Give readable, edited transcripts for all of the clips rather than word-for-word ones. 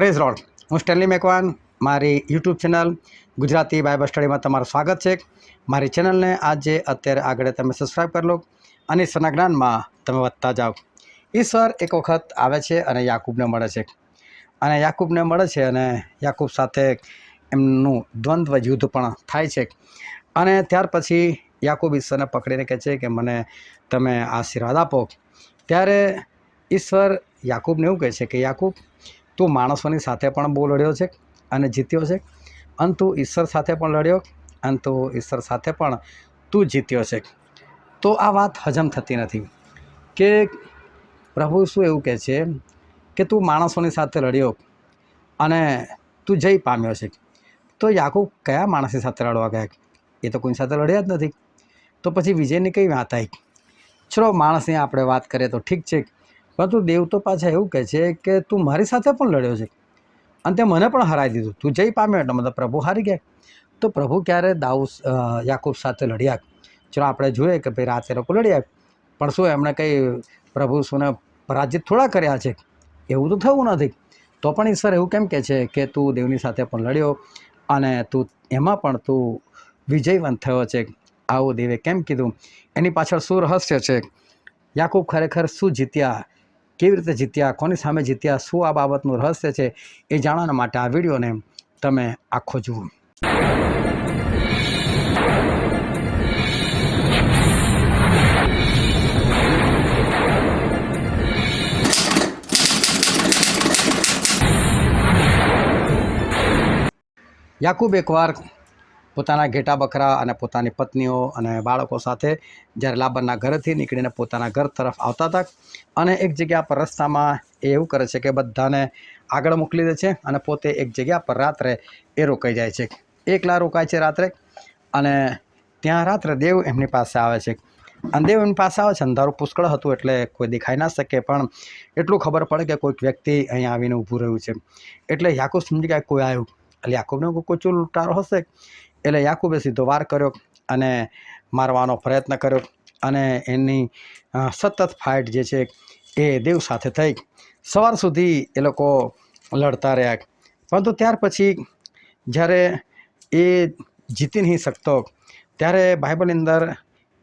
Praise road. હું Stanley Macwan, મારી YouTube channel Gujarati Bible સ્ટડીમાં તમારું સ્વાગત છે. મારી ચેનલને આજે અત્યારે આગળ તમે સબસ્ક્રાઈબ કરી લો અને ઈશ્વરના જ્ઞાનમાં તમે વધતા જાઓ. ઈશ્વર એક વખત આવે છે અને યાકૂબને મળે છે અને યાકૂબ સાથે એમનું દ્વંદ્વ યુદ્ધ પણ થાય છે. અને ત્યાર પછી યાકૂબ ઈશ્વરને પકડીને કહે છે કે મને તમે આશીર્વાદ આપો. ત્યારે ઈશ્વર યાકૂબને એવું કહે છે કે યાકૂબ, તું માણસોની સાથે પણ બહુ લડ્યો છે અને જીત્યો છે, અને તું ઈશ્વર સાથે પણ લડ્યો અને તું ઈશ્વર સાથે પણ તું જીત્યો છે. તો આ વાત હજમ થતી નથી કે પ્રભુ શું એવું કહે છે કે તું માણસોની સાથે લડ્યો અને તું જય પામ્યો છે. તો યાકૂબ કયા માણસની સાથે લડવા ગયા? એ તો કોઈની સાથે લડ્યા જ નથી. તો પછી વિજયની કઈ વાત આવી? ચલો, માણસની આપણે વાત કરીએ તો ઠીક છે, પરંતુ દેવ તો પાછા એવું કહે છે કે તું મારી સાથે પણ લડ્યો છે અને તે મને પણ હરાવી દીધું. તું જય પામ્યો એટલે મતલબ પ્રભુ હારી ગયા. તો પ્રભુ ક્યારે યાકૂબ સાથે લડ્યા? ચલો આપણે જોઈએ કે ભાઈ રાતે લોકો લડ્યા, પણ શું એમણે કંઈ પ્રભુ શુંને પરાજિત થોડા કર્યા છે? એવું તો થવું નથી. તો પણ ઈશ્વર એવું કેમ કહે છે કે તું દેવની સાથે પણ લડ્યો અને તું એમાં પણ તું વિજયવંત થયો છે? આવું દેવે કેમ કીધું? એની પાછળ શું રહસ્ય છે? યાકૂબ ખરેખર શું જીત્યા? કેવી રીતે જીત્યા? કોની સામે જીત્યા? શું આ બાબતનું રહસ્ય છે? એ જાણવા માટે આ વિડીયોને તમે આખો જુઓ. યાકૂબ એકવાર પોતાના ઘેટા બકરા અને પોતાની પત્નીઓ અને બાળકો સાથે જ્યારે લાબાનના ઘરેથી નીકળીને પોતાના ઘર તરફ આવતા હતા અને એક જગ્યા પર રસ્તામાં એ એવું કરે છે કે બધાને આગળ મોકલી દે છે અને પોતે એક જગ્યા પર રાત્રે એ રોકાઈ જાય છે. એકલા રોકાય છે રાત્રે, અને ત્યાં રાત્રે દેવ એમની પાસે આવે છે. અને દેવ એમની પાસે આવે છે. અંધારું પુષ્કળ હતું એટલે કોઈ દેખાઈ ના શકે, પણ એટલું ખબર પડે કે કોઈક વ્યક્તિ અહીંયા આવીને ઊભું રહ્યું છે. એટલે યાકૂબ સમજી ગયા કોઈ આવ્યું. એટલે યાકૂબને કોઈ ચૂલ લૂંટારો હશે. એટલે યાકૂબે સીધો વાર કર્યો અને મારવાનો પ્રયત્ન કર્યો, અને એની સતત ફાઇટ જે છે એ દેવ સાથે થઈ. સવાર સુધી એ લોકો લડતા રહ્યા, પરંતુ ત્યાર પછી જ્યારે એ જીતી નહીં શકતો ત્યારે બાઇબલની અંદર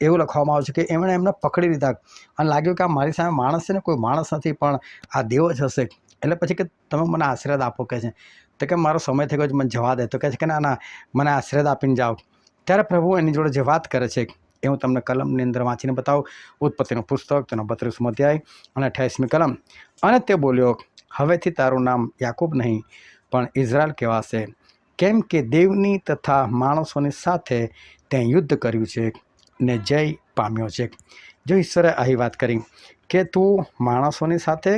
એવું લખવામાં આવ્યું છે કે એમને પકડી લીધા અને લાગ્યું કે આ મારી સામે માણસ છે ને, કોઈ માણસ નથી પણ આ દેવ જ હશે. એટલે પછી કે તમે મને આશીર્વાદ આપો કહે છે. તો કે મારો સમય થઈ ગયો છે, મને જવા દે. તો કહે છે કે ના ના, મને આશીર્વાદ આપીને જાઓ. ત્યારે પ્રભુ એની જોડે જે વાત કરે છે એ હું તમને કલમની અંદર વાંચીને બતાવું. ઉત્પત્તિનું પુસ્તક, તેનો 32મો અધ્યાય અને 28મી કલમ. અને તે બોલ્યો, હવેથી તારું નામ યાકૂબ નહીં પણ ઇઝરાયલ કહેવાશે, કેમ કે દેવની તથા માણસોની સાથે તે યુદ્ધ કર્યું છે ને જય પામ્યો છે. જો ઈશ્વરે આવી વાત કરી કે તું માણસોની સાથે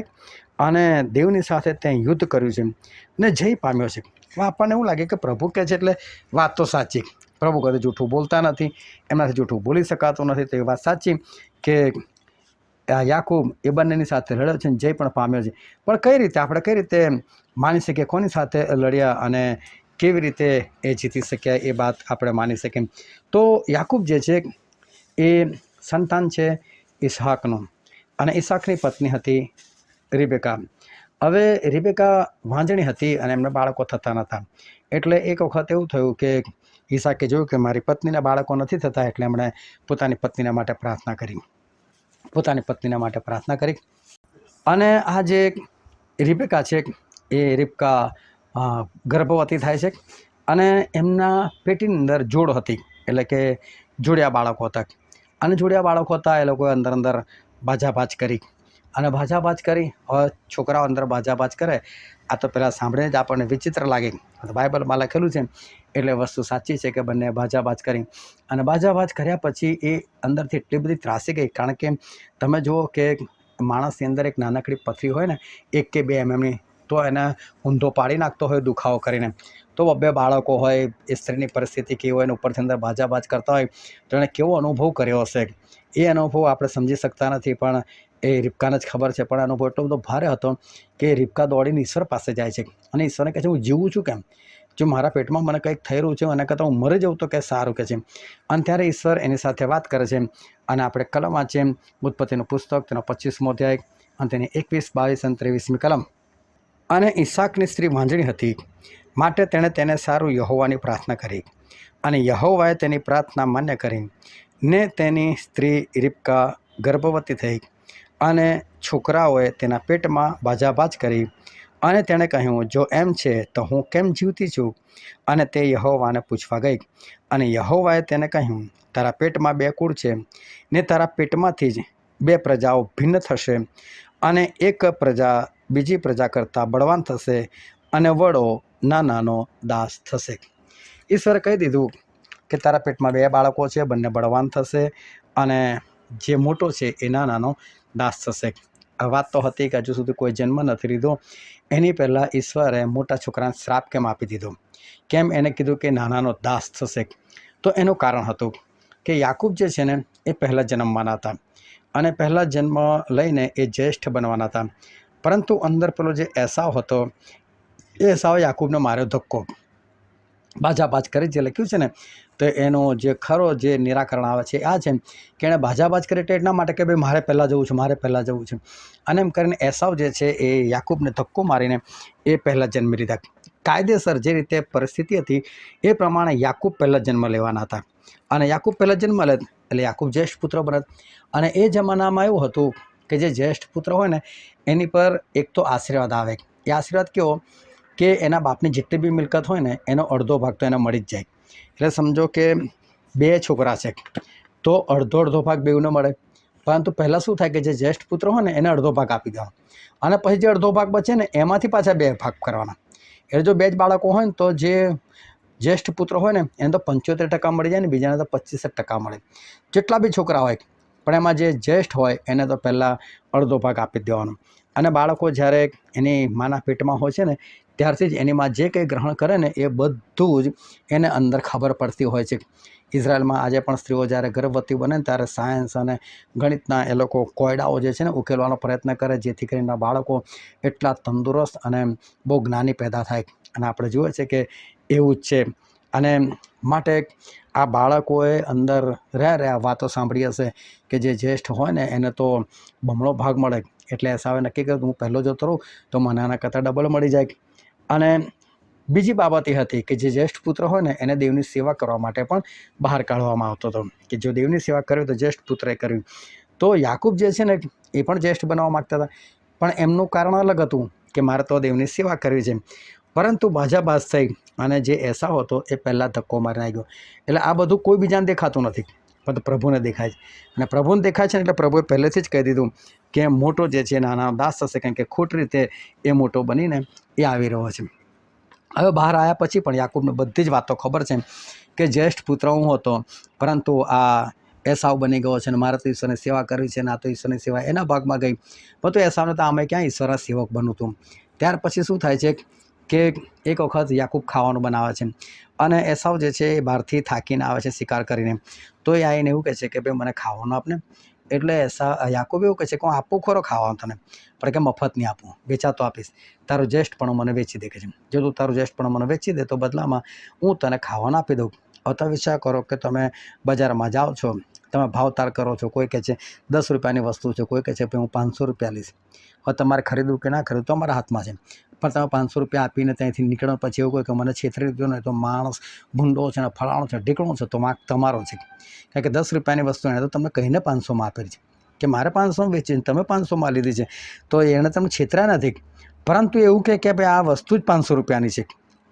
અને દેવની સાથે ત્યાં યુદ્ધ કર્યું છે ને જય પામ્યો છે. આપણને એવું લાગે કે પ્રભુ કહે છે એટલે વાત તો સાચી. પ્રભુ કદી જૂઠું બોલતા નથી, એમનાથી જૂઠું બોલી શકાતું નથી. તો એ વાત સાચી કે યાકૂબ એ બંનેની સાથે લડ્યો છે ને જય પણ પામ્યો છે. પણ કઈ રીતે આપણે કઈ રીતે માની શકીએ કોની સાથે લડ્યા અને કેવી રીતે એ જીતી શક્યા? એ વાત આપણે માની શકીએ. તો યાકૂબ જે છે એ સંતાન છે ઈસહાકનું, અને ઈસહાકની પત્ની હતી રિબેકા. હવે રિબેકા વાંજણી હતી અને એમને બાળકો થતા નહોતા. એટલે એક વખત એવું થયું કે ઈસાકે જોયું કે મારી પત્નીના બાળકો નથી થતા, એટલે એમણે પોતાની પત્નીના માટે પ્રાર્થના કરી. અને આ જે રિબેકા છે એ રિબકા ગર્ભવતી થાય છે અને એમના પેટીની અંદર જોડ હતી, એટલે કે જોડિયા બાળકો હતા. અને જોડિયા બાળકો હતા એ લોકોએ અંદર બાજાબાજ કરી. અને બાજાબાજ કરી, હવે છોકરાઓ અંદર બાજાબાજ કરે. આ તો પહેલાં સાંભળીને જ આપણને વિચિત્ર લાગે. બાઇબલમાં લખેલું છે એટલે વસ્તુ સાચી છે કે બંને બાજાબાજ કરી. અને બાજાબાજ કર્યા પછી એ અંદરથી એટલી બધી ત્રાસી ગઈ, કારણ કે તમે જુઓ કે માણસની અંદર એક નાનકડી પથરી હોય ને 1 કે 2 mmની, તો એને ઊંધો પાડી નાખતો હોય દુખાવો કરીને. તો 2 બાળકો હોય, એ સ્ત્રીની પરિસ્થિતિ કેવી હોય, અને ઉપરથી અંદર બાજાબાજ કરતા હોય, તો એણે કેવો અનુભવ કર્યો હશે. એ અનુભવ આપણે સમજી શકતા નથી, પણ એ રિબકાને જ ખબર છે. પણ અનુભવ એટલો બધો ભારે હતો કે રિબકા દોડીને ઈશ્વર પાસે જાય છે અને ઈશ્વરને કહે છે, હું જીવું છું કેમ? જો મારા પેટમાં મને કંઈક થઈ રહ્યું છે, અને કરતાં હું મરી જાઉં તો કે સારું કહે છે. અને ત્યારે ઈશ્વર એની સાથે વાત કરે છે. અને આપણે કલમ વાંચીએ, ઉત્પત્તિનું પુસ્તક, તેનો 25મો અધ્યાય અને તેની 21, 22 અને 23મી કલમ. અને ઈસાકની સ્ત્રી વાંજણી હતી, માટે તેણે તેને સારું યહોવાની પ્રાર્થના કરી, અને યહોવાએ તેની પ્રાર્થના માન્ય કરી ને તેની સ્ત્રી રિબકા ગર્ભવતી થઈ, અને છોકરાઓએ તેના પેટમાં બાજાબાજ કરી. અને તેણે કહ્યું, જો એમ છે તો હું કેમ જીવતી છું? અને તે યહોવાને પૂછવા ગઈ. અને યહોવાએ તેને કહ્યું, તારા પેટમાં 2 કુળ છે, ને તારા પેટમાંથી જ 2 પ્રજાઓ ભિન્ન થશે, અને એક પ્રજા બીજી પ્રજા કરતાં બળવાન થશે, અને વડો નાનાનો દાસ થશે. ઈશ્વરે કહી દીધું કે તારા પેટમાં 2 બાળકો છે, બંને બળવાન થશે, અને જે મોટો છે એ નાનાનો દાસ થશે. આ વાત તો હતી કે હજુ સુધી કોઈ જન્મ નથી લીધો. એની પહેલાં ઈશ્વરે મોટા છોકરાને શ્રાપ કેમ આપી દીધો? કેમ એને કીધું કે નાનાનો દાસ થશે? તો એનું કારણ હતું કે યાકૂબ જે છે ને એ પહેલાં જન્મવાના હતા, અને પહેલાં જન્મ લઈને એ જ્યેષ્ઠ બનવાના હતા. પરંતુ અંદર પેલો જે એસાવ હતો, એ એસાવે યાકૂબને માર્યો ધક્કો, બાજાબાજ કરી જે લખ્યું છે ને, તો એનો જે ખરો જે નિરાકરણ આવે છે આ છે કે એણે બાજાબાજ કરી એટલે એટલા માટે કે ભાઈ મારે પહેલાં જવું છે, મારે પહેલાં જવું છે. અને એમ કરીને એસાવ જે છે એ યાકૂબને ધક્કો મારીને એ પહેલાં જન્મી લીધા. કાયદેસર જે રીતે પરિસ્થિતિ હતી એ પ્રમાણે યાકૂબ પહેલાં જન્મ લેવાના હતા, અને યાકૂબ પહેલાં જન્મ લે એટલે યાકૂબ જ્યેષ્ઠ પુત્ર બને. અને એ જમાનામાં એવું હતું કે જે જ્યેષ્ઠ પુત્ર હોય ને એની પર એક તો આશીર્વાદ આવે. એ આશીર્વાદ કેવો કે એના બાપની જેટલી બી મિલકત હોય ને એનો અડધો ભાગ તો એને મળી જ જાય. એટલે સમજો કે 2 છોકરા છે તો અડધો ભાગ બેઉને મળે. પરંતુ પહેલાં શું થાય કે જે જ્યેષ્ઠ પુત્ર હોય ને એને અડધો ભાગ આપી દેવાનો, અને પછી જે અડધો ભાગ બચે ને એમાંથી પાછા 2 ભાગ કરવાના. એટલે જો 2 જ બાળકો હોય ને તો જે જ્યેષ્ઠ પુત્ર હોય ને એને તો 75% મળી જાય ને બીજાને તો 25% મળે, જેટલા બી છોકરા હોય. પણ એમાં જે જ્યેષ્ઠ હોય એને તો પહેલાં અડધો ભાગ આપી દેવાનો. અને બાળકો જ્યારે એની માના પેટમાં હોય છે ને ત્યારથી જ એની માં જે કંઈ ગ્રહણ કરે ને એ બધું જ એને અંદર ખબર પડતી હોય છે. ઇઝરાયલમાં આજે પણ સ્ત્રીઓ જ્યારે ગર્ભવતી બને ને ત્યારે સાયન્સ અને ગણિતના એ લોકો કોયડાઓ જે છે ને ઉકેલવાનો પ્રયત્ન કરે, જેથી કરીને બાળકો એટલા તંદુરસ્ત અને બહુ જ્ઞાની પેદા થાય. અને આપણે જોઈએ છે કે એવું જ છે. અને માટે આ બાળકોએ અંદર રહ્યા વાતો સાંભળી હશે કે જે જ્યેષ્ઠ હોય ને એને તો બમણો ભાગ મળે. એટલે એસાવે નક્કી કર્યું હું પહેલો જતો રહું તો મને આના કરતાં ડબલ મળી જાય. અને બીજી બાબત એ હતી કે જે જ્યેષ્ઠ પુત્ર હોય ને એને દેવની સેવા કરવા માટે પણ બહાર કાઢવામાં આવતો હતો, કે જો દેવની સેવા કરવી તો જ્યેષ્ઠ પુત્રએ કર્યું. તો યાકૂબ જે છે ને એ પણ જ્યેષ્ઠ બનવા માગતા હતા, પણ એમનું કારણ અલગ હતું કે મારે તો દેવની સેવા કરવી છે. પરંતુ બાજાબાજ થઈ અને જે એસાવ હતો એ પહેલાં ધક્કો મારી નાખ્યો. એટલે આ બધું કોઈ બીજાને દેખાતું નથી, પણ પ્રભુને દેખાય છે. અને પ્રભુને દેખાય છે ને એટલે પ્રભુએ પહેલેથી જ કહી દીધું કે મોટો જે છે નાના દાસ થશે, કારણ કે ખોટી રીતે એ મોટો બનીને એ આવી રહ્યો છે. હવે બહાર આવ્યા પછી પણ યાકૂબને બધી જ વાતો ખબર છે કે જ્યેષ્ઠ પુત્ર હું હતો, પરંતુ આ એસાવ બની ગયો છે, અને મારે તો ઈશ્વરની સેવા કરવી છે, ને આ તો ઈશ્વરની સેવા એના ભાગમાં ગઈ. પરંતુ એસાવને તો આમે ક્યાં ઈશ્વરના સેવક બનવું હતું. ત્યાર પછી શું થાય છે કે એક વખત યાકૂબ ખાવાનું બનાવે છે, અને એસાવ જે છે એ બહારથી થાકીને આવે છે શિકાર કરીને. તો એ આવીને એવું કહે છે કે ભાઈ મને ખાવાનું આપને. એટલે યાકૂબ એવું કહે છે કે હું આપું ખરો ખાવાનું તને, પણ કે મફત નહીં આપું, વેચાતો આપીશ. તારું જ્યેષ્ઠપણું મને વેચી દે કે છે. જો તું તારું જ્યેષ્ઠપણું મને વેચી દે તો બદલામાં હું તને ખાવાનું આપી દઉં. હવે તમે વિચાર કરો કે તમે બજારમાં જાઓ છો, તમે ભાવતાલ કરો છો. કોઈ કહે છે 10 રૂપિયાની વસ્તુ છે, કોઈ કહે છે ભાઈ હું 500 રૂપિયા લઈશ. હવે તમારે ખરીદવું કે ના ખરીદવું તો અમારા હાથમાં છે. પણ તમે 500 રૂપિયા આપીને ત્યાંથી નીકળો પછી એવું કહે કે મને છેતરી દીધો ને તો માણસ ભૂંડો છે ને ફલાણો છે ઢીકણો છે, તો વાંક તમારો છે. કારણ કે 10 રૂપિયાની વસ્તુ એણે તો તમને કહીને 500માં આપેલી છે કે મારે 500 વેચીને તમે 500માં લીધી છે, તો એણે તમને છેતર્યા નથી. પરંતુ એવું કે ભાઈ આ વસ્તુ જ 500 રૂપિયાની છે,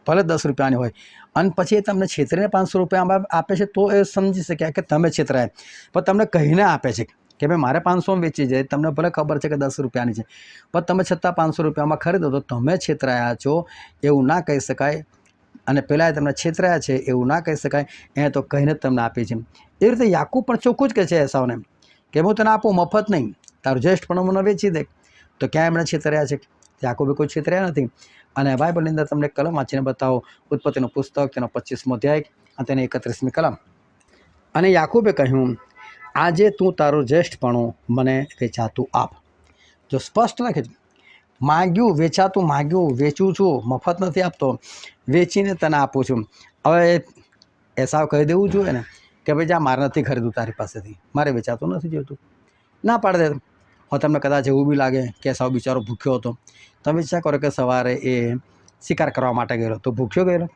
ભલે 10 રૂપિયાની હોય, અને પછી એ તમને છેતરીને 500 રૂપિયા આપે છે, તો એ સમજી શક્યા કે તમે છેતરાય. પણ તમને કહીને આપે છે કે ભાઈ મારે 500 વેચી જાય, તમને ભલે ખબર છે કે 10 રૂપિયાની છે, પણ તમે છતાં 500 રૂપિયામાં ખરીદો તો તમે છેતરાયા છો એવું ના કહી શકાય. અને પહેલાં તમને છેતરાયા છે એવું ના કહી શકાય, એને તો કહીને જ તમને આપી છે. એ રીતે યાકૂબ પણ ચોખ્ખું જ કહે છે એસાવને કે હું તને આપું મફત નહીં, તારું જ્યેષ્ઠ પણ મને વેચી દે. તો ક્યાં એમણે છેતર્યા છે? યાકૂબે કોઈ છેતર્યા નથી. અને બાઇબલની અંદર તમને કલમ વાંચીને બતાવો, ઉત્પત્તિનું પુસ્તક તેનો 25મો અધ્યાય અને તેની 31મી કલમ. અને યાકૂબે કહ્યું આજે તું તારું જ્યેષ્ઠપણું મને વેચાતું આપ. જો સ્પષ્ટ લખે છે, માગ્યું વેચાતું, માગ્યું વેચું છું, મફત નથી આપતો, વેચીને તને આપું છું. હવે એસાવ કહી દેવું જોઈએ ને કે ભાઈ જા મારે નથી ખરીદવું તારી પાસેથી, મારે વેચાતું નથી જોઈતું, ના પાડી દે. હવે તમને કદાચ એવું બી લાગે કે સાવ બિચારો ભૂખ્યો હતો. તમે વિચાર કરો કે સવારે એ શિકાર કરવા માટે ગયેલો તો ભૂખ્યો ગયેલો,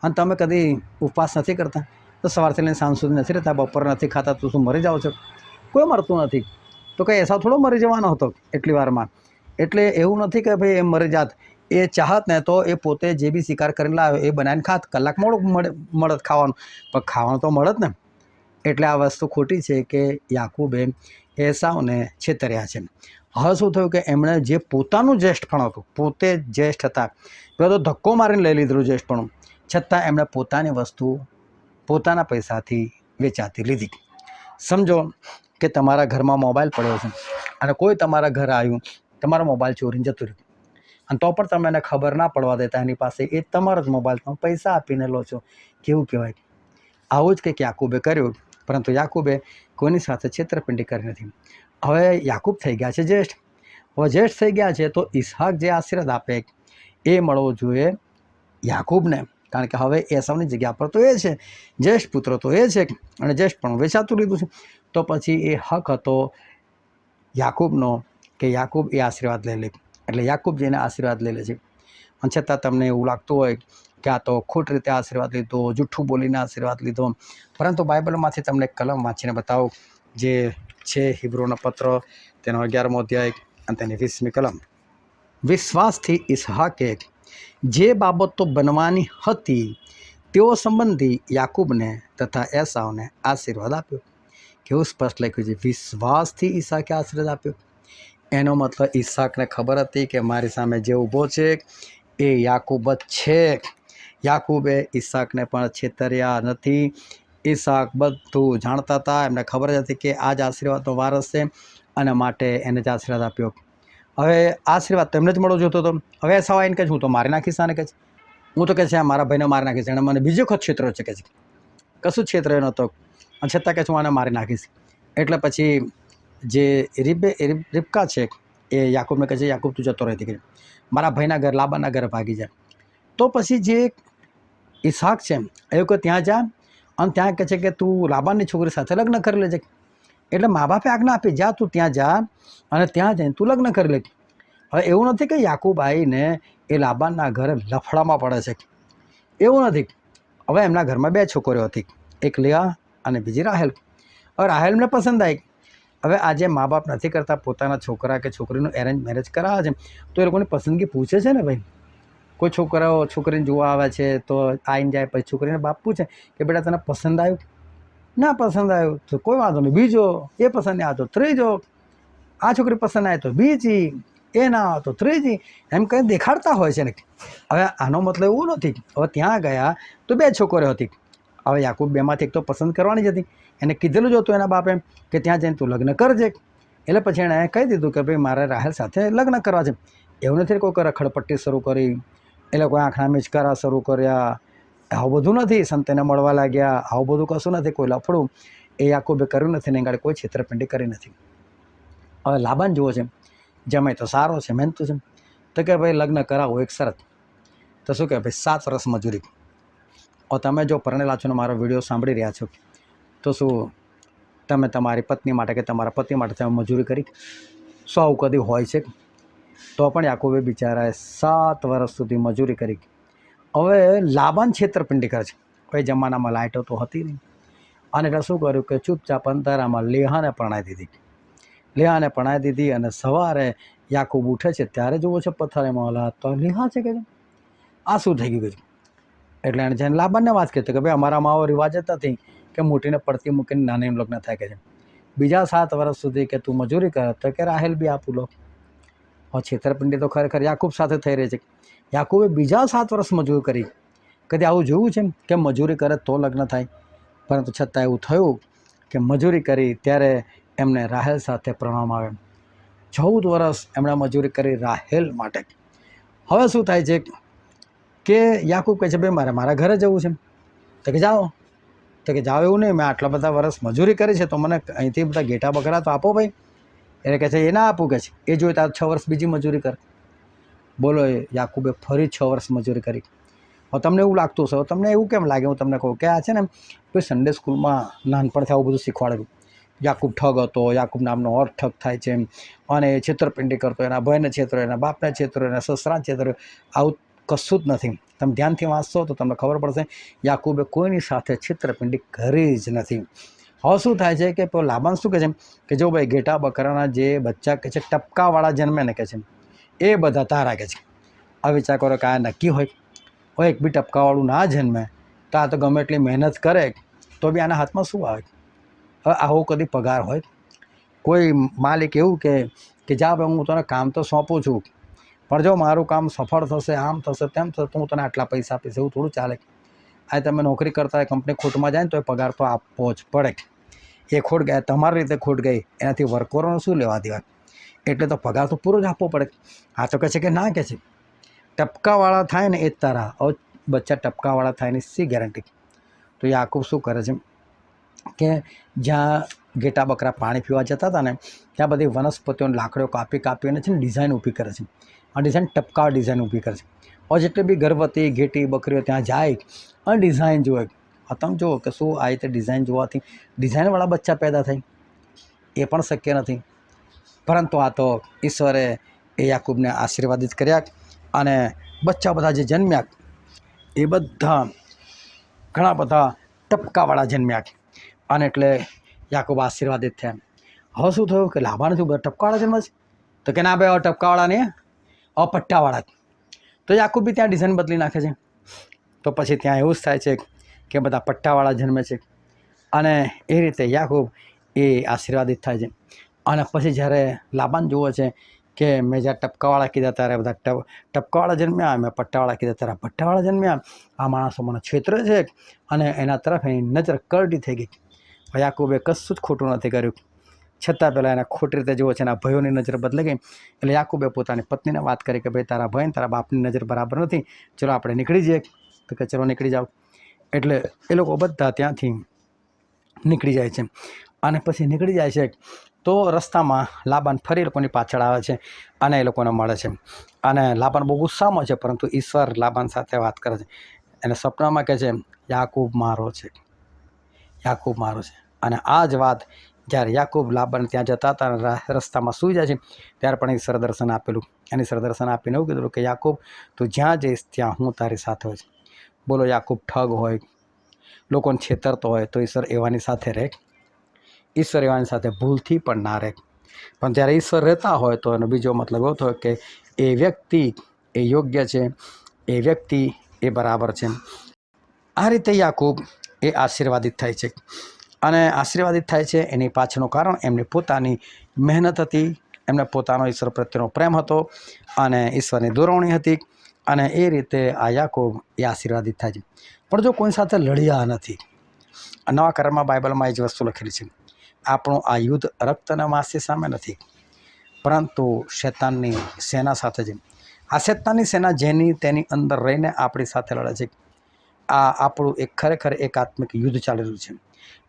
અને તમે કદી ઉપવાસ નથી કરતા, તો સવારથી લઈને સાંજ સુધી નથી રહેતા, બપોર નથી ખાતા, તો શું મરી જાઓ છો? કોઈ મરતું નથી. તો કંઈ એસા થોડો મરી જવાનો હતો એટલી વારમાં. એટલે એવું નથી કે ભાઈ એ મરી જાત. એ ચાહત ને તો એ પોતે જે બી શિકાર કરીને લાવ્યો એ બનાવીને ખાત. કલાક મોડું મળત ખાવાનું, પણ ખાવાનું તો મળત ને. એટલે આ વસ્તુ ખોટી છે કે યાકૂબે એસાવને છેતર્યા છે. હવે શું થયું કે એમણે જે પોતાનું જ્યેષ્ઠપણ હતું, પોતે જ્યેષ્ઠ હતા, પેલો તો ધક્કો મારીને લઈ લીધેલું જ્યેષ્ઠપણું, છતાં એમણે પોતાની વસ્તુ પોતાના પૈસાથી વેચાતી લીધી. સમજો કે તમારા ઘરમાં મોબાઈલ પડ્યો છે અને કોઈ તમારા ઘરે આવ્યું, તમારો મોબાઈલ ચોરીને જતું રહ્યું, અને તો પણ તમે એને ખબર ના પડવા દેતા એની પાસે એ તમારો જ મોબાઈલ તમે પૈસા આપીને લો છો. કેવું કહેવાય? આવું જ કંઈક યાકૂબે કર્યું, પરંતુ યાકૂબે કોઈની સાથે છેતરપિંડી કરી નથી. હવે યાકૂબ થઈ ગયા છે જ્યેષ્ઠ. હવે જ્યેષ્ઠ થઈ ગયા છે તો ઈસહાક જે આશીર્વાદ આપે એ મળવો જોઈએ યાકૂબને, કારણ કે હવે એસાવની જગ્યા પર તો એ છે, જ્યેષ્ઠ પુત્ર તો એ છે, અને જ્યેષ્ઠ પણ વેચાતું લીધું છે. તો પછી એ હક હતો યાકૂબનો કે યાકૂબ એ આશીર્વાદ લઈ લે. એટલે યાકૂબ જેને આશીર્વાદ લઈ લે છે, અને છતાં તમને એવું લાગતું હોય કે આ તો ખોટી રીતે આશીર્વાદ લીધો, જૂઠું બોલીને આશીર્વાદ લીધો, પરંતુ બાઇબલમાંથી તમને એક કલમ વાંચીને બતાવો, જે છે હિબ્રુનો પત્ર, તેનો 11મો અધ્યાય અને તેની 20મી કલમ. વિશ્વાસથી ઈસહાકે જે બાબતો બનવાની હતી તેઓ સંબંધી યાકૂબને તથા એસાવને આશીર્વાદ આપ્યો. કેવું સ્પષ્ટ લખ્યું છે, વિશ્વાસથી ઈસહાકે આશીર્વાદ આપ્યો. એનો મતલબ ઈસહાકને ખબર હતી કે મારી સામે જે ઊભો છે એ યાકૂબ જ છે. યાકૂબે ઈસહાકને પણ છેતર્યા નથી. ઈસહાક બધું જાણતા હતા, એમને ખબર જ હતી કે આ જ આશીર્વાદનો વારસ છે, અને માટે એને જ આશીર્વાદ આપ્યો. હવે આશીર્વાદ તો એમને જ મળવો જોતો હતો. હવે એસાવ આવીને કહે છે હું તો મારી નાખીશ, આને કહે છે હું તો કહે છે મારા ભાઈને મારી નાખીશ, એણે મને બીજો વખત છેતરો છે, કહે છે કશું છેતર્યો નહોતો, અને છતાં કહે છે હું આને મારી નાખીશ. એટલે પછી જે રિબકા છે એ યાકૂબને કહે છે યાકૂબ તું જતો રહેતી, કહે મારા ભાઈના ઘર લાબાના ઘરે ભાગી જાય. તો પછી જે ઈસહાક છે એવું કે ત્યાં જા, અને ત્યાં કહે છે કે તું લાબાનની છોકરી સાથે લગ્ન કરી લેજે. એટલે મા બાપે આજ્ઞા આપી, જા તું ત્યાં જા અને ત્યાં જઈને તું લગ્ન કરી લે. હવે એવું નથી કે યાકૂબ આવીને એ લાબાનના ઘરે લફડામાં પડે છે, એવું નથી. હવે એમના ઘરમાં 2 છોકરીઓ હતી, એક લેઆ અને બીજી રાહેલ. હવે રાહેલને પસંદ આવી. હવે આજે મા બાપ નથી કરતા પોતાના છોકરા કે છોકરીનું એરેન્જ મેરેજ કરાવે છે, તો એ લોકોની પસંદગી પૂછે છે ને ભાઈ. કોઈ છોકરાઓ છોકરીને જોવા આવે છે તો આવીને જાય, પછી છોકરીને બાપ પૂછે કે બેટા તને પસંદ આવ્યું? ના પસંદ આવ્યું તો કોઈ વાંધો નહીં, બીજો એ પસંદ આવ્યો તો ત્રીજો, આ છોકરી પસંદ આવે તો બીજી, એ ના આવે તો ત્રીજી, એમ કંઈ દેખાડતા હોય છે ને. હવે આનો મતલબ એવું નથી. હવે ત્યાં ગયા તો 2 છોકરીઓ હતી. હવે યાકૂબ 2માંથી એક તો પસંદ કરવાની જ હતી. એને કીધેલું જ હતું એના બાપે કે ત્યાં જઈને તું લગ્ન કરજે. એટલે પછી એણે કહી દીધું કે ભાઈ મારે રાહેલ સાથે લગ્ન કરવા છે. એવું નથી કોઈ રખડપટ્ટી શરૂ કરી, એ લોકો આંખના મિચકારા શરૂ કર્યા, આવું બધું નથી. સંતને મળવા લાગ્યા, આવું બધું કશું નથી. કોઈ લફડું એ યાકૂબે કર્યું નથી, ને ગાડી કોઈ છેતરપિંડી કરી નથી. હવે લાબાન જુઓ છે, જમાઈ તો સારો છે, મહેનતું છે, તો કે ભાઈ લગ્ન કરાવો એક શરત. તો શું કે ભાઈ 7 વર્ષ મજૂરી. હવે તમે જો પરણેલા છો ને મારો વિડીયો સાંભળી રહ્યા છો, તો શું તમે તમારી પત્ની માટે કે તમારા પતિ માટે તમે મજૂરી કરી? શું આવું કદી હોય છે? તો પણ યાકૂબે બિચારાએ 7 વર્ષ સુધી મજૂરી કરી. હવે લાબાન છેતરપિંડી કરે છે. કોઈ જમાનામાં લાઇટો તો હતી નહીં, અને એટલે શું કર્યું કે ચૂપચાપ અંધારામાં લેહાને પરણાવી દીધી. લેહાને પરણાવી દીધી, અને સવારે યાકૂબ ઉઠે છે ત્યારે જુઓ છે પથારીમાં ઓલા તો લેહા છે કે આ શું થઈ ગયું? એટલે એણે જઈને લાબાનને વાત કરી કે ભાઈ અમારામાં આવો રિવાજ જ નથી કે મોટીને પડતી મૂકીને નાનીનું લગ્ન થાય. કે છે બીજા 7 વર્ષ સુધી કે તું મજૂરી કર, તો કે રાહેલ બી આપું લો. હવે છેતરપિંડી તો ખરેખર યાકૂબ સાથે થઈ રહી છે. યાકૂબે બીજા 7 વર્ષ મજૂરી કરી. કદી આવું જોયું છે કે મજૂરી કરે તો લગ્ન થાય? પરંતુ છતાં એવું થયું કે મજૂરી કરી ત્યારે એમને રાહેલ સાથે પરણવામાં આવે. 14 વર્ષ એમણે મજૂરી કરી રાહેલ માટે. હવે શું થાય છે કે યાકૂબ કહે છે ભાઈ મારા ઘરે જવું છે. તો કે જાઓ. તો કે જાઓ એવું નહીં, મેં આટલા બધા વર્ષ મજૂરી કરી છે તો મને અહીંથી બધા ઘેટા બકરા તો આપો ભાઈ. એટલે કહે છે એ ના આપું, કહે છે એ જોઈએ તો 6 વર્ષ બીજી મજૂરી કર. બોલો, યાકૂબે ફરી 6 વર્ષ મજૂરી કરી. હવે તમને એવું લાગતું હશે, તમને એવું કેમ લાગે? હું તમને કહું કે આ છે ને કોઈ સન્ડે સ્કૂલમાં નાનપણથી આવું બધું શીખવાડેલું યાકૂબ ઠગ હતો, યાકૂબ નામનો ઓર ઠગ થાય છે અને એ છેતરપિંડી કરતો, એના ભાઈને છેતરો, એના બાપને છેતરો, એના સસરાને છેતરો. આવું કશું જ નથી. તમે ધ્યાનથી વાંચશો તો તમને ખબર પડશે યાકૂબે કોઈની સાથે છેતરપિંડી કરી જ નથી. હવે શું થાય છે કે લાબાન શું કહે છે કે જો ભાઈ ઘેટા બકરાના જે બચ્ચા કહે છે ટપકાવાળા જન્મે ને કહે છે એ બધા તારા કહે છે. હવે વિચાર કરો કે આ નક્કી હોય, એક બી ટપકાવાળું ના જન્મે તો આ તો ગમે એટલી મહેનત કરે તો બી આના હાથમાં શું આવે? હવે આવો કદી પગાર હોય? કોઈ માલિક એવું કે જા ભાઈ હું તને કામ તો સોંપું છું, પણ જો મારું કામ સફળ થશે, આમ થશે, તેમ થશે તો હું તને આટલા પૈસા આપીશ. એવું થોડું ચાલે. આ તમે નોકરી કરતા હોય, કંપની ખોટમાં જાય ને તો એ પગાર તો આપવો જ પડે. એ ખોટ ગયા, તમારી રીતે ખોટ ગઈ, એનાથી વર્કરોને શું લેવા દેવા? એટલે તો પગાર તો પૂરો જ આપવો પડે. આ તો કહે છે કે ના, કહે છે ટપકાવાળા થાય ને એ જ તારા. હવે બચ્ચા ટપકાવાળા થાય ને શી ગેરંટી? તો યાકૂબ શું કરે છે કે જ્યાં ઘેટા બકરા પાણી પીવા જતા હતા ને ત્યાં બધી વનસ્પતિઓની લાકડીઓ કાપીને છે ને ડિઝાઇન ઊભી કરે છે. આ ડિઝાઇન ટપકા ડિઝાઇન ઊભી કરે છે. હવે જેટલી બી ગર્ભવતી ઘેટી બકરીઓ ત્યાં જાય અને ડિઝાઇન જુએ. તમે જુઓ કે શું આ રીતે ડિઝાઇન જોવાથી ડિઝાઇનવાળા બચ્ચા પેદા થાય? એ પણ શક્ય નથી. પરંતુ આ તો ઈશ્વરે એ યાકૂબને આશીર્વાદિત કર્યા અને બચ્ચા બધા જે જન્મ્યા એ બધા ઘણા બધા ટપકાવાળા જન્મ્યા અને એટલે યાકૂબ આશીર્વાદિત થયા. હવે શું થયું કે લાબાન શું બધા ટપકાવાળા જન્મ છે? તો કે ના ભાઈ, હવે ટપકાવાળા નહીં, હવે પટ્ટાવાળા. તો યાકૂબ બી ત્યાં ડિઝાઇન બદલી નાખે છે. તો પછી ત્યાં એવું જ થાય છે કે બધા પટ્ટાવાળા જન્મે છે અને એ રીતે યાકૂબ એ આશીર્વાદિત થાય છે. અને પછી જ્યારે લાબાન જુએ છે કે મેં જ્યારે ટપકાવાળા કીધા ત્યારે બધા ટપકાવાળા જન્મ્યા, મેં પટ્ટાવાળા કીધા ત્યારે પટ્ટાવાળા જન્મ્યા, આ માણસો મને છેતરે છે અને એના તરફ એની નજર કરડી થઈ ગઈ. યાકૂબે કશું જ ખોટું નથી કર્યું, છતાં પહેલાં એને ખોટી રીતે જુએ છે, એના ભાઈઓની નજર બદલાઈ ગઈ. એટલે યાકૂબે પોતાની પત્નીને વાત કરી કે ભાઈ તારા ભાઈ તારા બાપની નજર બરાબર નથી, ચલો આપણે નીકળી જઈએ. તો કે ચલો નીકળી જાઓ. એટલે એ લોકો બધા ત્યાંથી નીકળી જાય છે અને પછી નીકળી જાય છે તો રસ્તામાં લાબાન ફરી લોકોની પાછળ આવે છે અને એ લોકોને મળે છે. અને લાબાન બહુ ગુસ્સામાં છે, પરંતુ ઈશ્વર લાબાન સાથે વાત કરે છે. એને સપનામાં કહે છે યાકૂબ મારો છે, યાકૂબ મારો છે. અને આ જ વાત જ્યારે યાકૂબ લાબાન ત્યાં જતા હતા રસ્તામાં સૂઈ જાય છે ત્યારે પણ ઈશ્વર દર્શન આપેલું. અને ઈશ્વર દર્શન આપીને એવું કીધું કે યાકૂબ તું જ્યાં જઈશ ત્યાં હું તારી સાથે હોઈશ. બોલો, યાકૂબ ઠગ હોય, લોકોને છેતરતો હોય તો ઈશ્વર એવાની સાથે રહે? ઈશ્વર એવાની સાથે ભૂલથી પણ ના રહે. પણ જ્યારે ઈશ્વર રહેતા હોય તો એનો બીજો મતલબ એવો થયો કે એ વ્યક્તિ એ યોગ્ય છે, એ વ્યક્તિ એ બરાબર છે. આ રીતે યાકૂબ એ આશીર્વાદિત થાય છે. અને આશીર્વાદિત થાય છે એની પાછળનું કારણ એમની પોતાની મહેનત હતી, એમને પોતાનો ઈશ્વર પ્રત્યેનો પ્રેમ હતો અને ઈશ્વરની દોરવણી હતી. અને એ રીતે આ યાકૂબ એ આશીર્વાદિત થાય છે. પણ જો કોઈ સાથે લડ્યા નથી, નવા કરારમાં બાઇબલમાં એ જ વસ્તુ લખેલી છે, આપણું આ યુદ્ધ રક્ત અને માંસની સામે નથી, પરંતુ શૈતાનની સેના સાથે છે. આ શૈતાનની સેના જેની તેની અંદર રહીને આપણી સાથે લડે છે. આ આપણું એક ખરેખર એક આત્મિક યુદ્ધ ચાલી રહ્યું છે.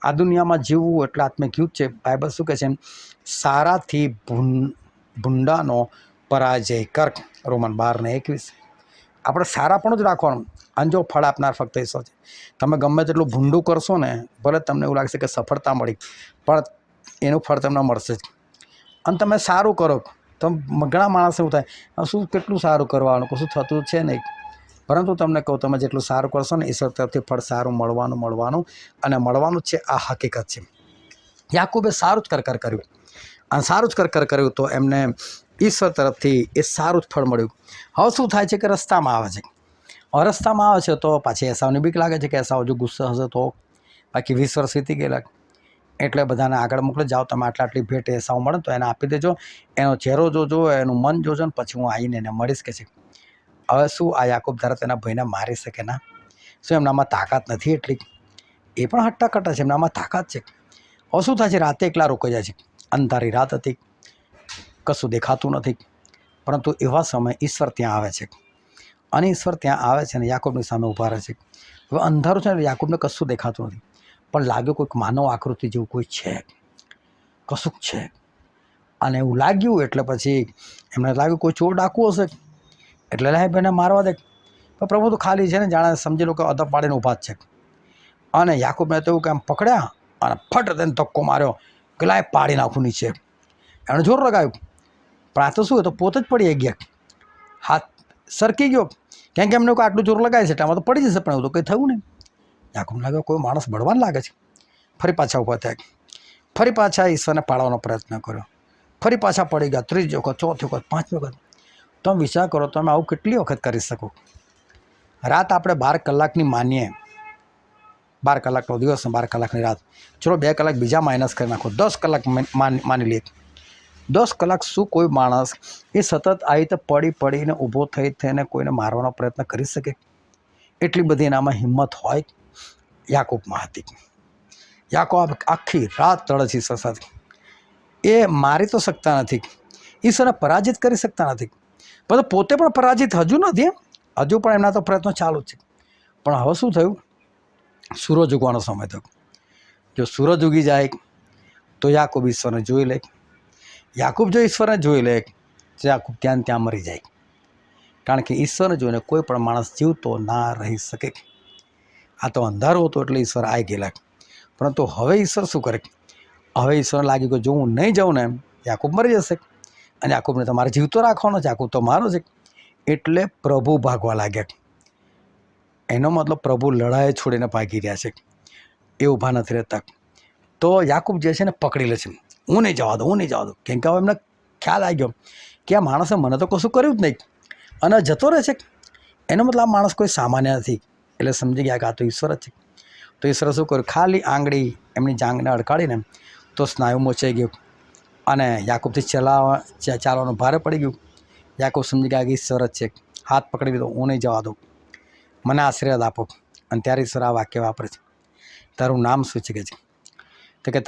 આ દુનિયામાં જીવવું એટલે આત્મિક યુદ્ધ છે. બાઇબલ શું કહે છે? સારાથી ભૂંડાનો પરાજય કર. રોમન 12:21. આપણે સારાપણું જ રાખવાનું અને જો ફળ આપનાર ફક્ત ઈશ્વર છે. તમે ગમે તેટલું ભૂંડું કરશો ને, ભલે તમને એવું લાગશે કે સફળતા મળી, પણ એનું ફળ તમને મળશે જ. અને તમે સારું કરો તો ઘણા માણસ એવું થાય શું કેટલું સારું કરવાનું, કશું થતું છે નહીં. પરંતુ તમને કહું, તમે જેટલું સારું કરશો ને ઈશ્વર તરફથી ફળ સારું મળવાનું અને મળવાનું છે. આ હકીકત છે. યાકૂબે સારું જ કરકર કર્યું અને સારું જ કરકર કર્યું તો એમને ઈશ્વર તરફથી એ સારું જ ફળ મળ્યું. હવે શું થાય છે કે રસ્તામાં આવે છે. રસ્તામાં આવે છે તો પાછી એસાવની બીક લાગે છે કે એસાવ જો ગુસ્સો હશે તો. બાકી 20 વર્ષ વીતી ગયેલા એટલે બધાને આગળ મોકલી જાઓ, તમે આટલી ભેટ એસાવ મળે તો એને આપી દેજો, એનો ચહેરો જોજો, એનું મન જોજો ને પછી હું આવીને એને મળીશ કે છે. હવે શું આ યાકૂબ ધારા તેના ભાઈને મારી શકે ના? શું એમનામાં તાકાત નથી એટલી? એ પણ હટ્ટાકટ્ટા છે, એમનામાં તાકાત છે. હવે શું થાય છે? રાતે એકલા રોકાઈ જાય છે. અંધારી રાત હતી, કશું દેખાતું નથી, પરંતુ એવા સમયે ઈશ્વર ત્યાં આવે છે. અને ઈશ્વર ત્યાં આવે છે અને યાકૂબની સામે ઊભા રહે છે. હવે અંધારું છે ને યાકૂબને કશું દેખાતું નથી, પણ લાગ્યું કોઈક માનવ આકૃતિ જેવું કોઈ છે, કશુંક છે. અને એવું લાગ્યું એટલે પછી એમને લાગ્યું કોઈ ચોર ડાકુ હશે, એટલે લે ભાઈને મારવા દે. પણ પ્રભુ તો ખાલી છે ને જાણે સમજી લો કે અદબ પાડીને ઊભા જ છે. અને યાકૂબને તો એવું કે આમ પકડ્યા અને ફટ તેને ધક્કો માર્યો ગલાય પાડી નાખું નીચે. એણે જોર લગાવ્યું, પણ આ તો શું તો પોતે જ પડી ગયા, હાથ સરકી ગયો. કેમ કે એમને આટલું જોર લગાવે છે એટલે આમાં તો પડી જશે, પણ એવું તો કંઈ થયું નહીં. યાકૂબ લાગ્યો કોઈ માણસ બળવાન લાગે છે. ફરી પાછા ઊભા થયા, ફરી પાછા ઈશ્વરને પાડવાનો પ્રયત્ન કર્યો, ફરી પાછા પડી ગયા. ત્રીજી વખત, ચોથી વખત, પાંચમી વખત. તમે વિચાર કરો, તમે આવું કેટલી વખત કરી શકો? રાત આપણે 12 કલાકની માનીએ, 12 કલાકનો દિવસ ને 12 કલાકની રાત, ચલો 2 કલાક બીજા માઇનસ કરી નાખો, 10 કલાક માની લઈએ. 10 કલાક શું કોઈ માણસ એ સતત આવી રીતે પડીને ઊભો થઈને કોઈને મારવાનો પ્રયત્ન કરી શકે? એટલી બધી એનામાં હિંમત હોય? યાકૂબમાં હતી. યાકૂબ આખી રાત લડે છે ઈશ્વર સાથે. એ મારી તો શકતા નથી, ઈશ્વરને પરાજિત કરી શકતા નથી, પણ પોતે પણ પરાજિત હજુ નથી. હજુ પણ એમના તો પ્રયત્નો ચાલુ જ છે. પણ હવે શું થયું? સૂરજ ઉગવાનો સમય થયો. જો સૂરજ ઉગી જાય તો યાકૂબ ઈશ્વરને જોઈ લે. યાકૂબ જો ઈશ્વરને જોઈ લે તો યાકૂબ ત્યાં મરી જાય. કારણ કે ઈશ્વરને જોઈને કોઈ પણ માણસ જીવતો ના રહી શકે. આ તો અંધારો હતો એટલે ઈશ્વર આવી ગયેલા. પરંતુ હવે ઈશ્વર શું કરે? હવે ઈશ્વરને લાગ્યું કે જો હું નહીં જાઉં ને યાકૂબ મરી જશે, અને યાકૂબને તો મારે જીવતો રાખવાનો છે, યાકૂબ તો મારો છે. એટલે પ્રભુ ભાગવા લાગ્યા. એનો મતલબ પ્રભુ લડાઈ છોડીને ભાગી રહ્યા છે, એ ઊભા નથી રહેતા. તો યાકૂબ જે છે ને પકડી લે છે, હું નહીં જવા દઉં, હું નહીં જવા દઉં. કેમ કે હવે એમને ખ્યાલ આવી ગયો કે આ માણસે મને તો કશું કર્યું જ નહીં અને જતો રહે છે. એનો મતલબ આ માણસ કોઈ સામાન્ય નથી. એટલે સમજી ગયા કે આ તો ઈશ્વર જ છે. તો ઈશ્વરે શું કર્યું? ખાલી આંગળી એમની જાંઘને અડકાડીને તો સ્નાયુ મોચાઈ ગયું અને યાકૂબથી ચાલવાનું ભારે પડી ગયું. યાકૂબ સમજી ગયા કે ઈશ્વર જ છે. હાથ પકડી લીધો, હું નહીં જવા દઉં, મને આશીર્વાદ આપો. અને ત્યારે ઈશ્વર આ વાક્ય વાપરે છે, તારું નામ શું છે? કે છે તો કે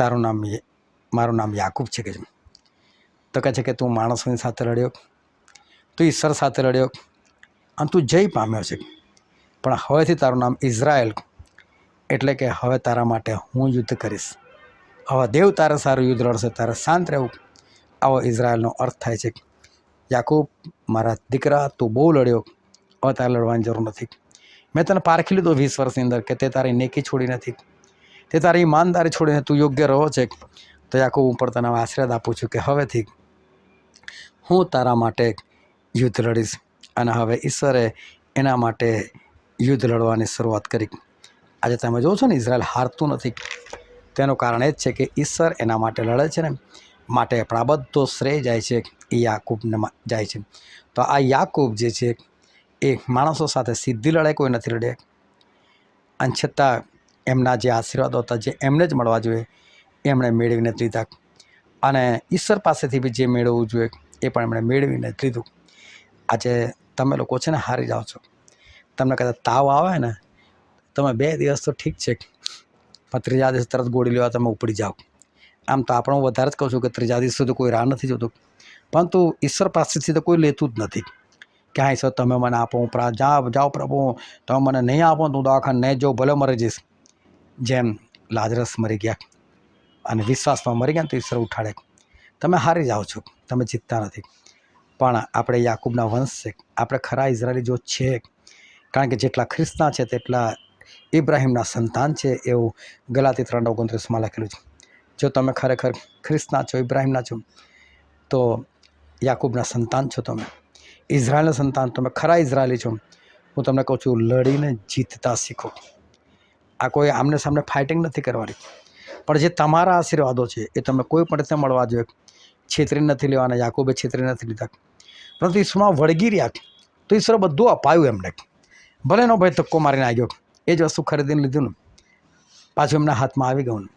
મારું નામ યાકૂબ છે. કે છે તો કહે છે કે તું માણસોની સાથે લડ્યો, તું ઈશ્વર સાથે લડ્યો અને તું જય પામ્યો છે. પણ હવેથી તારું નામ ઇઝરાયલ, એટલે કે હવે તારા માટે હું યુદ્ધ કરીશ. હવે દેવ તારે સારું યુદ્ધ લડશે, તારે શાંત રહેવું. આવો ઇઝરાયલનો અર્થ થાય છે. યાકૂબ મારા દીકરા, તું બહુ લડ્યો, હવે તારે લડવાની જરૂર નથી. મેં તને પારખી લીધો 20 વર્ષની અંદર કે તે તારી નેકી છોડી નથી, તે તારી ઈમાનદારી છોડીને તું યોગ્ય રહો છે. તો યાકૂબ ઉપર તને આશીર્વાદ આપું છું કે હવેથી હું તારા માટે યુદ્ધ લડીશ. અને હવે ઈશ્વરે એના માટે યુદ્ધ લડવાની શરૂઆત કરી. આજે તમે જોવો છો ને ઇઝરાયલ હારતું નથી, તેનું કારણ એ જ છે કે ઈશ્વર એના માટે લડે છે ને, માટે આપણા બધો શ્રેય જાય છે એ યાકૂબને જાય છે. તો આ યાકૂબ જે છે એ માણસો સાથે સીધી લડાઈ કોઈ નથી લડ્યા, અને છતાં એમના જે આશીર્વાદો હતા જે એમને જ મળવા જોઈએ એમણે મેળવીને જ લીધા, અને ઈશ્વર પાસેથી બી જે મેળવવું જોઈએ એ પણ એમણે મેળવીને જ લીધું. આજે તમે લોકો છે ને હારી જાઓ છો. તમને કદાચ તાવ આવે ને, તમે 2 દિવસ તો ઠીક છે, પણ 3જા દિવસ તરત ગોળી લેવા તમે ઉપડી જાઓ. આમ તો આપણે હું વધારે જ કહું છું કે 3જા દિવસ સુધી કોઈ રાહ નથી જોતું, પરંતુ ઈશ્વર પાસેથી તો કોઈ લેતું જ નથી કે હા ઈશ્વર તમે મને આપો, હું જાઓ પ્રભુ, તમે મને નહીં આપો તો હું દવાખાને નહીં જાઉં, ભલે મરી જઈશ. જેમ લાજરસ મરી ગયા અને વિશ્વાસમાં મરી ગયા તો ઈશ્વર ઉઠાડે. તમે હારી જાઓ છો, તમે જીતતા નથી. પણ આપણે યાકૂબના વંશ છે, આપણે ખરા ઇઝરાયલી જો છે, કારણ કે જેટલા ખ્રિસ્તના છે તેટલા ઇબ્રાહિમના સંતાન છે, એવું ગલાતી 3:29 લખેલું છે. જો તમે ખરેખર ખ્રિસ્તના છો, ઇબ્રાહિમના છો, તો યાકૂબના સંતાન છો, તમે ઇઝરાયલના સંતાન, તમે ખરા ઇઝરાયલી છો. હું તમને કહું છું, લડીને જીતતા શીખો. આ કોઈ આમને સામને ફાઇટિંગ નથી કરવાની, પણ જે તમારા આશીર્વાદો છે એ તમે કોઈ પણ રીતે મળવા જોઈએ. છેતરી નથી લેવાના. યાકૂબે છેતરી નથી લીધા, પરંતુ ઈશ્વરમાં વળગી રહ્યા તો ઈશ્વરે બધું અપાયું એમને. ભલે એનો ભાઈ ધક્કો મારીને આવ્યો, એ જ વસ્તુ ખરીદીને લીધું ને, પાછું એમના હાથમાં આવી ગયું ને.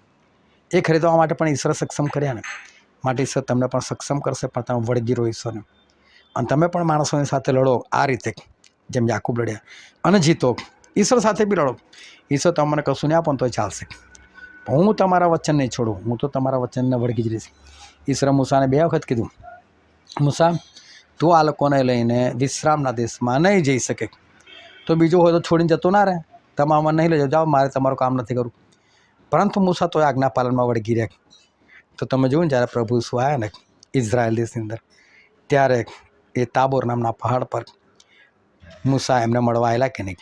એ ખરીદવા માટે પણ ઈશ્વરે સક્ષમ કર્યા ને, માટે ઈશ્વર તમને પણ સક્ષમ કરશે. પણ તમે વળગી રહો ઈશ્વરને, અને તમે પણ માણસોની સાથે લડો આ રીતે જેમ યાકૂબ લડ્યા, અને જીતો. ઈશ્વર સાથે બી લડો. ઈશ્વર તમને કશું નહીં આપો તો ચાલશે, હું તમારા વચન નહીં છોડું, હું તો તમારા વચનને વળગી જ રહીશ. ઈશ્વરે મૂસાને 2 વખત કીધું, મૂસા તું આ લોકોને લઈને વિશ્રામના દેશમાં નહીં જઈ શકે, તો બીજો હોય તો છોડીને જતો ના રહે, તમે આમાં નહીં લઈ જાઓ, જાઓ, મારે તમારું કામ નથી કરવું. પરંતુ મૂસા તો આજ્ઞા પાલનમાં વળગી રહ્યા. તો તમે જોયું ને, જ્યારે પ્રભુ ઈસુ આવ્યા ને ઇઝરાયલ દેશની અંદર, ત્યારે એ તાબોર નામના પહાડ પર મૂસા એમને મળવા આવેલા કે નહીં?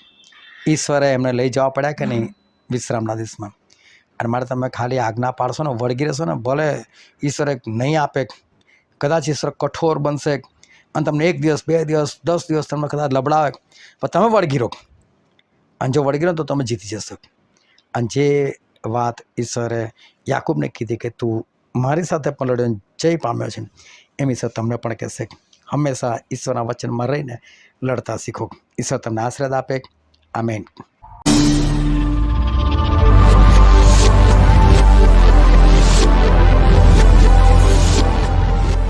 ઈશ્વરે એમને લઈ જવા પડ્યા કે નહીં વિશ્રામના દેશમાં? અને મારે તમે ખાલી આજ્ઞા પાડશો ને વળગી રહેશો ને, ભલે ઈશ્વર એક નહીં આપે, કદાચ ઈશ્વર કઠોર બનશે અને તમને 1 દિવસ 2 દિવસ 10 દિવસ તમને કદાચ લબડાવે, પણ તમે વળગી રહો. અને જો વળગી રહો તો તમે જીતી જશો. અને જે વાત ઈશ્વરે યાકૂબને કીધી કે તું મારી સાથે પણ લડ્યો જય પામ્યો છે, એમ ઈશ્વર તમને પણ કહેશે. હંમેશા ઈશ્વરના વચનમાં રહીને લડતા શીખો. ઈશ્વર તમને આશીર્વાદ આપે. આમેન.